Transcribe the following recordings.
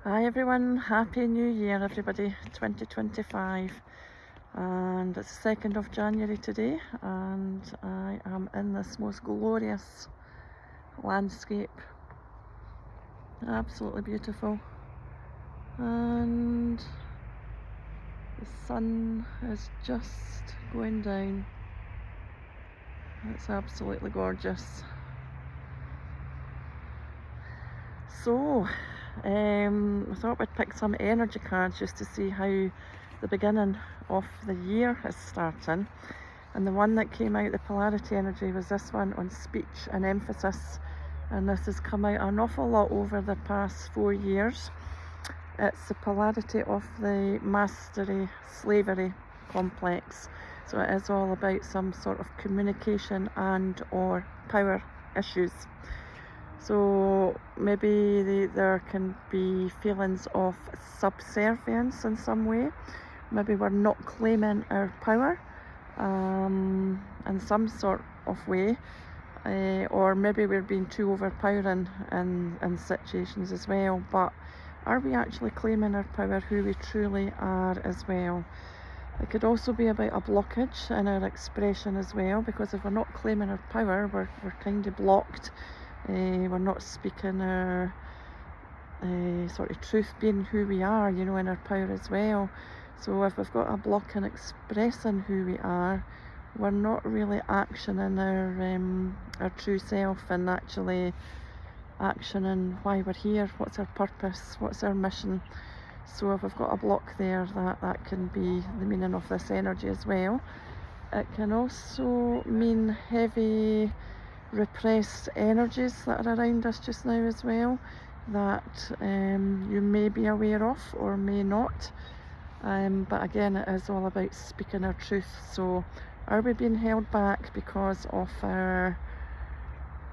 Hi everyone, Happy New Year everybody, 2025, and it's the 2nd of January today, and I am in this most glorious landscape, absolutely beautiful, and the sun is just going down. It's absolutely gorgeous. So I thought we'd pick some energy cards just to see how the beginning of the year is starting. And the one that came out, the polarity energy, was this one on speech and emphasis. And this has come out an awful lot over the past 4 years. It's the polarity of the mastery slavery complex. So it is all about some sort of communication and or power issues. So maybe there can be feelings of subservience in some way. Maybe we're not claiming our power in some sort of way, or maybe we're being too overpowering in situations as well. But are we actually claiming our power, who we truly are as well? It could also be about a blockage in our expression as well, because if we're not claiming our power, we're kind of blocked. We're not speaking our sort of truth, being who we are, in our power as well. So if we've got a block in expressing who we are, we're not really actioning our true self and actually actioning why we're here, what's our purpose, what's our mission. So if we've got a block there, that can be the meaning of this energy as well. It can also mean heavy repressed energies that are around us just now as well, that you may be aware of or may not. But again, it is all about speaking our truth. So are we being held back because of we're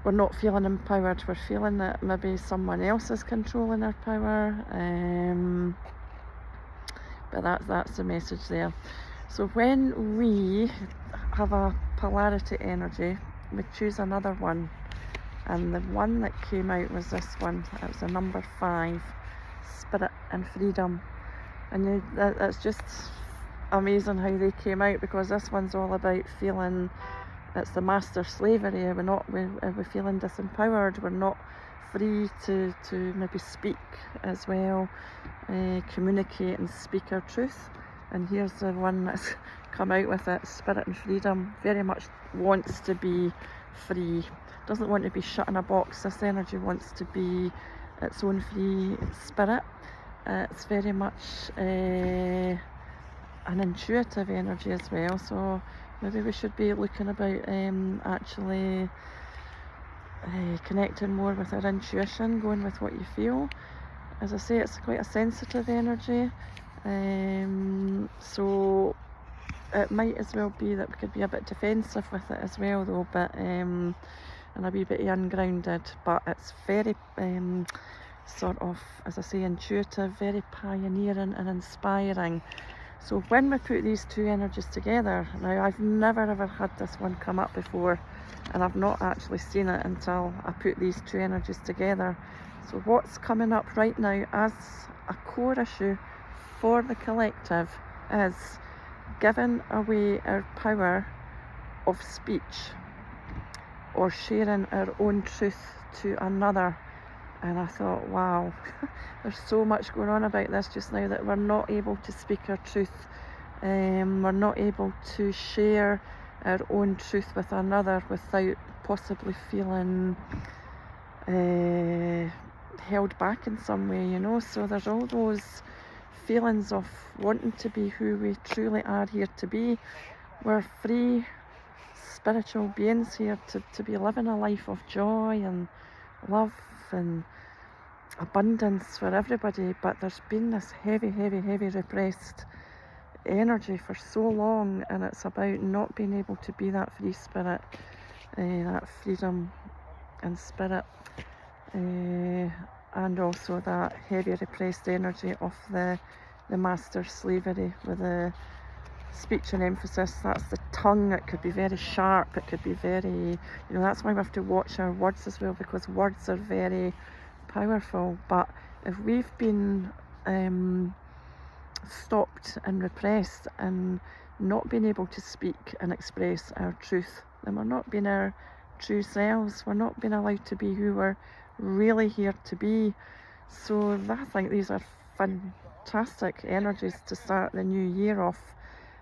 not feeling empowered? We're feeling that maybe someone else is controlling our power. But that's the message there. So when we have a polarity energy, we choose another one, and the one that came out was this one. It was the number 5, Spirit and Freedom. And that's just amazing how they came out, because this one's all about feeling it's the master slavery. We're feeling disempowered. We're not free to maybe speak as well, communicate and speak our truth. And here's the one that's come out with it, Spirit and Freedom. Very much wants to be free, doesn't want to be shut in a box. This energy wants to be its own free spirit. It's very much an intuitive energy as well, so maybe we should be looking about actually connecting more with our intuition, going with what you feel. As I say, it's quite a sensitive energy, so it might as well be that we could be a bit defensive with it as well, though, but and a wee bit ungrounded. But it's very sort of, as I say, intuitive, very pioneering and inspiring. So when we put these two energies together, now I've never ever had this one come up before, and I've not actually seen it until I put these two energies together. So what's coming up right now as a core issue for the collective is giving away our power of speech or sharing our own truth to another. And I thought, wow, there's so much going on about this just now, that we're not able to speak our truth. We're not able to share our own truth with another without possibly feeling held back in some way, So there's all those feelings of wanting to be who we truly are here to be. We're free spiritual beings here to be living a life of joy and love and abundance for everybody, but there's been this heavy repressed energy for so long, and it's about not being able to be that free spirit, that freedom and spirit, and also that heavy repressed energy of the master slavery with the speech and emphasis. That's the tongue. It could be very sharp, it could be very, that's why we have to watch our words as well, because words are very powerful, but if we've been stopped and repressed and not being able to speak and express our truth, then we're not being our true selves. We're not being allowed to be who we're really here to be. So I think these are fantastic energies to start the new year off,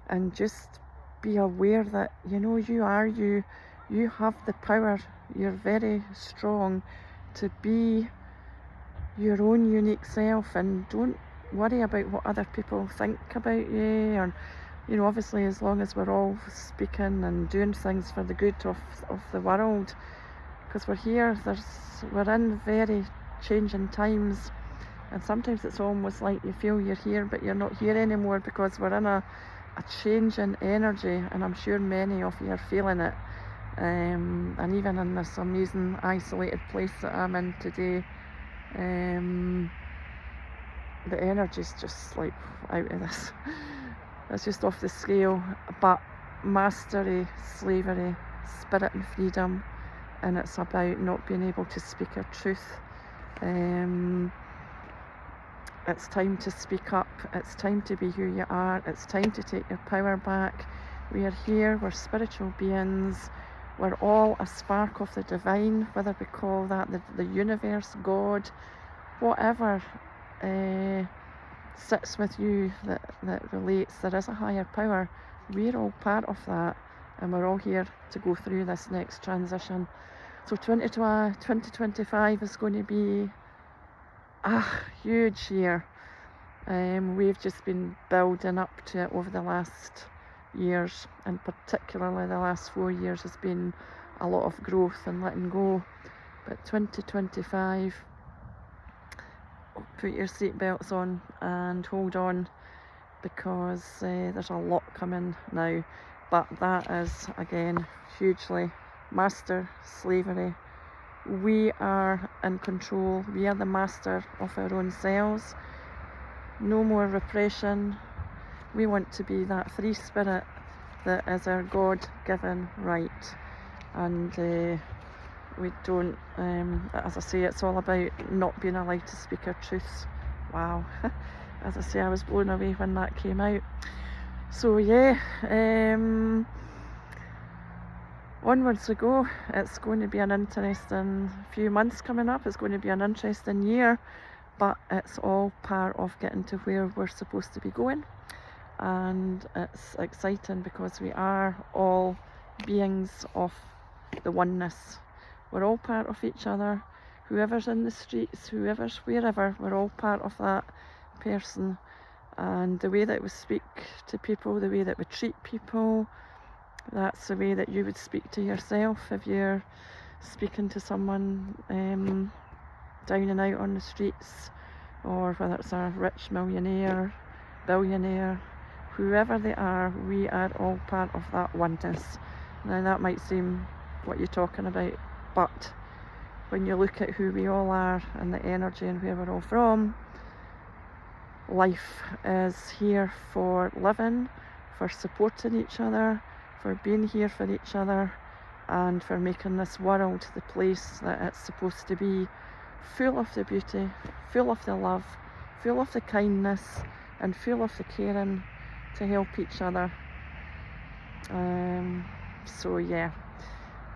and just be aware that, you know, you are you. You have the power. You're very strong to be your own unique self, and don't worry about what other people think about you. Or, you know, obviously as long as we're all speaking and doing things for the good of the world, because we're here, we're in very changing times, and sometimes it's almost like you feel you're here but you're not here anymore, because we're in a change in energy, and I'm sure many of you are feeling it. And even in this amazing isolated place that I'm in today, the energy's just like out of this. It's just off the scale. But mastery, slavery, spirit and freedom, and it's about not being able to speak our truth. It's time to speak up. It's time to be who you are. It's time to take your power back. We are here, we're spiritual beings. We're all a spark of the divine, whether we call that the universe, God, whatever sits with you that relates. There is a higher power. We're all part of that, and we're all here to go through this next transition. So 2025 is going to be a huge year. We've just been building up to it over the last years, and particularly the last 4 years has been a lot of growth and letting go. But 2025, put your seatbelts on and hold on, because there's a lot coming now. But that is, again, hugely master slavery. We are in control. We are the master of our own selves. No more repression. We want to be that free spirit that is our God-given right. And we don't, as I say, it's all about not being allowed to speak our truths. Wow. As I say, I was blown away when that came out. So yeah, onwards we go. It's going to be an interesting few months coming up. It's going to be an interesting year, but it's all part of getting to where we're supposed to be going. And it's exciting because we are all beings of the oneness. We're all part of each other. Whoever's in the streets, whoever's wherever, we're all part of that person. And the way that we speak to people, the way that we treat people, that's the way that you would speak to yourself if you're speaking to someone down and out on the streets, or whether it's a rich millionaire, billionaire, whoever they are, we are all part of that oneness. Now that might seem what you're talking about, but when you look at who we all are and the energy and where we're all from, life is here for living, for supporting each other, for being here for each other, and for making this world the place that it's supposed to be, full of the beauty, full of the love, full of the kindness, and full of the caring to help each other. So yeah,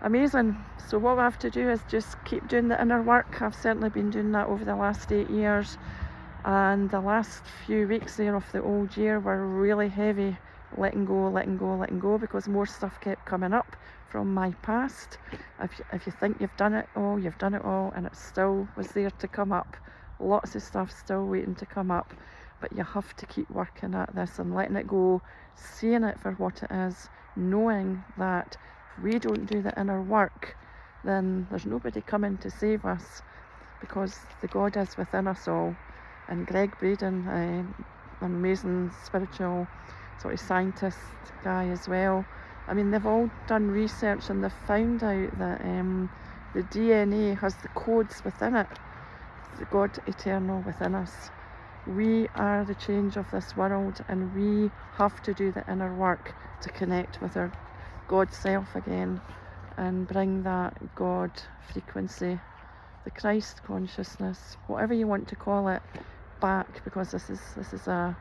amazing. So what we have to do is just keep doing the inner work. I've certainly been doing that over the last 8 years, and the last few weeks there of the old year were really heavy, letting go, because more stuff kept coming up from my past. If you think you've done it all, and it still was there to come up. Lots of stuff still waiting to come up, but you have to keep working at this and letting it go, seeing it for what it is, knowing that if we don't do the inner work, then there's nobody coming to save us, because the God is within us all. And Greg Braden, an amazing spiritual sort of scientist guy as well, I mean, they've all done research and they've found out that the DNA has the codes within it, the God eternal within us. We are the change of this world, and we have to do the inner work to connect with our God self again and bring that God frequency, the Christ consciousness, whatever you want to call it, back, because this is a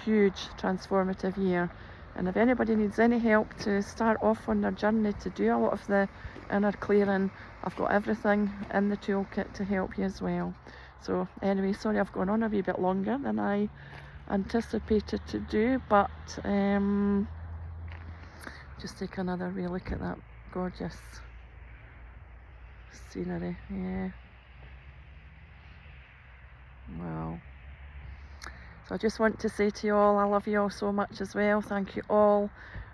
huge transformative year. And if anybody needs any help to start off on their journey to do a lot of the inner clearing, I've got everything in the toolkit to help you as well. So anyway, sorry I've gone on a wee bit longer than I anticipated to do, but just take another wee look at that gorgeous scenery. Yeah, wow. So I just want to say to you all, I love you all so much as well. Thank you all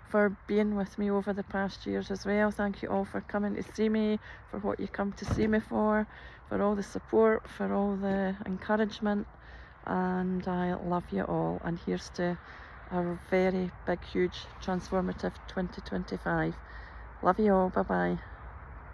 for being with me over the past years as well. Thank you all for coming to see me, for what you come to see me for all the support, for all the encouragement, and I love you all. And here's to a very big, huge, transformative 2025. Love you all. Bye bye.